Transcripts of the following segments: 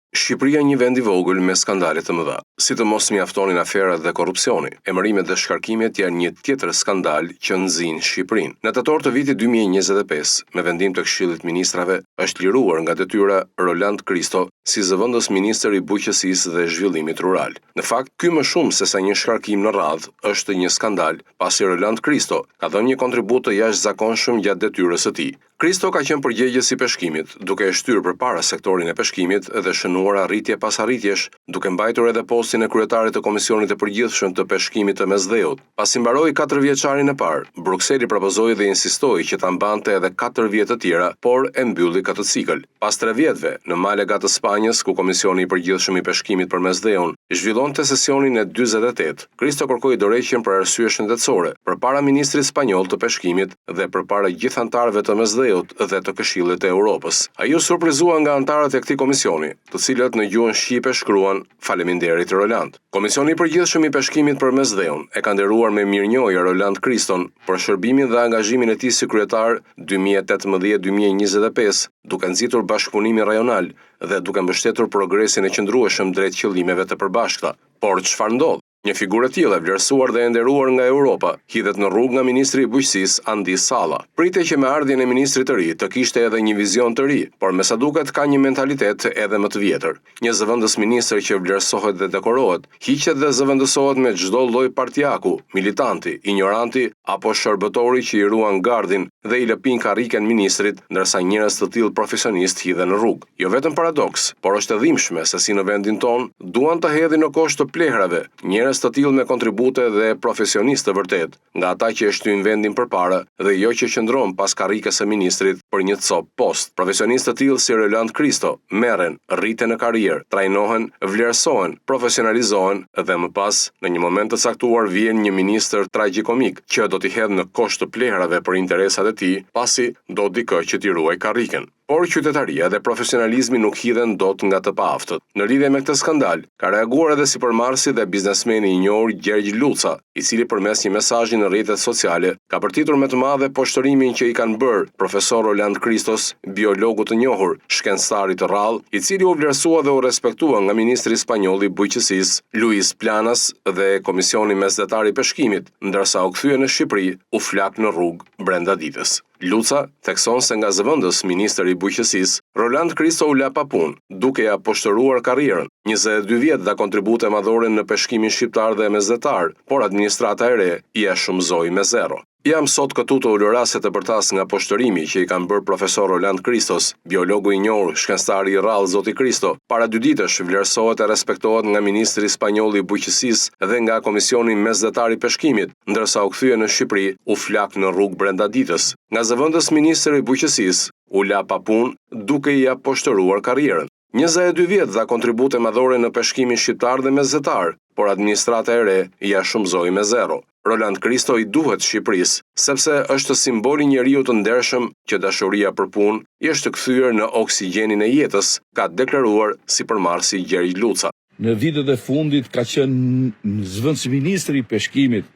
Shqipëria një vend i vogël me skandale të mëdha, si të mos mjaftonin aferat dhe korrupsioni. Emërimet dhe shkarkimet janë një tjetër skandal që nxin Shqipërinë. Në tetor të vitit 2025, me vendim të Këshillit Ministrave, është liruar nga detyra Roland Kristo si zëvendës ministër i bujqësisë dhe zhvillimit rural. Në fakt, ky më shumë se sa një shkarkim në radhë është një skandal, pasi Roland Kristo ka dhënë një kontribut të jashtëzakonshëm gjatë detyrës së tij. Kristo ka qenë përgjegjës i peshkimit, duke e shtyrë përpara sektorin e peshkimit dhe shënuar arritje pas arritjesh, duke mbajtur edhe postin e kryetarit të Komisionit të Përgjithshëm të Peshkimit të Mesdheut. Pasi mbaroi 4 vjeçarin e parë, Brukseli propozoi dhe insistoi që ta mbante edhe 4 vjet të tjera, por e mbylli këtë cikël. Pas 3 vjetëve, në Malaga të Spanjës, ku Komisioni i Përgjithshëm i Peshkimit për Mesdheun zhvillonte sesionin e 48, Kristo kërkoi dorëheqjen për arsye shëndetësore përpara ministrit spanjoll të peshkimit dhe përpara gjithë anëtarëve të Mesdheut dhe të Këshillit të Europës. Ai u surprizua nga anëtarët e këtij komisioni, të cilët në gjuhën shqipe shkruan "Faleminderit Roland". Komisioni i Përgjithshëm i Peshkimit për Mesdheun e ka nderuar me mirënjohje Roland Kriston për shërbimin dhe angazhimin e tij si kryetar 2018-2025, duke nxitur bashkëpunimin rajonal dhe duke mbështetur progresin e qëndrueshëm drejt qëllimeve të përbashkëta. Por çfarë ndodh? Një figurë e tillë e vlerësuar dhe e nderuar nga Europa hidhet në rrugë nga ministri i bujqësisë Andi Salla. Pritej që me ardhjen e ministrit të ri të kishte edhe një vizion të ri, por me sa duket ka një mentalitet edhe më të vjetër. Një zëvendës ministër që vlerësohet dhe dekorohet, hiqet dhe zëvendësohet me çdo lloj partiaku, militanti, ignoranti apo shërbëtori që i ruan gardin dhe i lëpin karriken ministrit, ndërsa njerëz të tillë profesionist hidhen në rrugë. Jo vetëm paradoks, por është e dhimbshme se si në vendin ton duan të hedhin në kosh të plehrave njerëz të tillë me kontribute dhe profesionistë të vërtet, nga ata që e shtyn vendin përpara dhe jo që qëndron pas karrikës së ministrit për një cop post. Profesionistë të tillë si Roland Kristo merren, rriten në karrierë, trajnohen, vlerësohen, profesionalizohen dhe më pas në një moment të caktuar vjen një ministër tragjikomik që do t'i hedhë në kosh të plehrave për interesat e tij, pasi do dikë që t'i ruaj karriken. Por qytetaria dhe profesionalizmi nuk hidhen dot nga të paaftët. Në lidhje me këtë skandal, ka reaguar edhe sipërmarrësi dhe biznesmeni i njohur Gjergj Luca, i cili përmes një mesazhi në rrjetet sociale ka përtitur me të madhe poshtërimin që i kanë bërë profesor Roland Kristos, biologu të njohur, shkencëtar i të rrallë, i cili u vlerësua dhe u respektua nga ministri spanjoll i bujqësisë Luis Planas dhe Komisioni Mesdhetar i Peshkimit, ndërsa u kthye në Shqipëri, u flak në rrugë brenda ditës. Luca thekson se nga zëvendës ministër i bujqësisë, Roland Kristo u la pa punë, duke ja poshtëruar karrierën. 22 vjet dha kontribute madhore në peshkimin shqiptar dhe mesdhetar, por administrata e re ia shumëzoi me 0. Jam sot këtu të uluraset të përtas nga poshtërimi që i kanë bërë profesor Roland Kristos, biologu i njohur, shkencëtari i rrallë Zoti Kristo. Para 2 ditësh vlerësohet e respektohet nga ministri spanjoll i bujqësisë dhe nga Komisioni Mesdhetar i Peshkimit, ndërsa u kthye në Shqipëri, u flak në rrugë brenda ditës. Nga zëvendës ministër i bujqësisë, u la pa punë, duke i ja poshtëruar karrierën. 22 vjet dha kontribute madhore në peshkimin shqiptar dhe mesdhetar, por administrata e re ja shumëzoi me 0. Roland Kristo i duhet Shqipërisë, sepse është simboli i njeriu të ndershëm që dashuria për punë i është kthyer në oksigjenin e jetës, ka deklaruar sipërmarrësi Gjergj Luca. Në vitet e fundit ka qenë zëvendës ministri i peshkimit,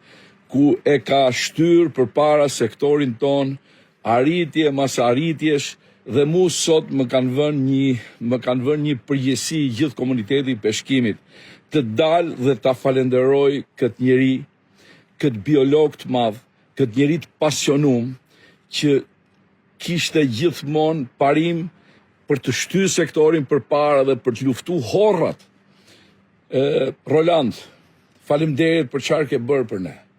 ku e ka shtyr përpara sektorin ton arritje mas arritjesh, dhe mu sot më kanë vënë një përgjegjësi gjithë komuniteti i peshkimit të dalë dhe ta falenderoj këtë njeri, këtë biolog të madh, këtë njeri të pasionum që kishte gjithmonë parim për të shtyr sektorin përpara dhe për të luftuar horrat. Roland, faleminderit për çfarë ke bërë për ne.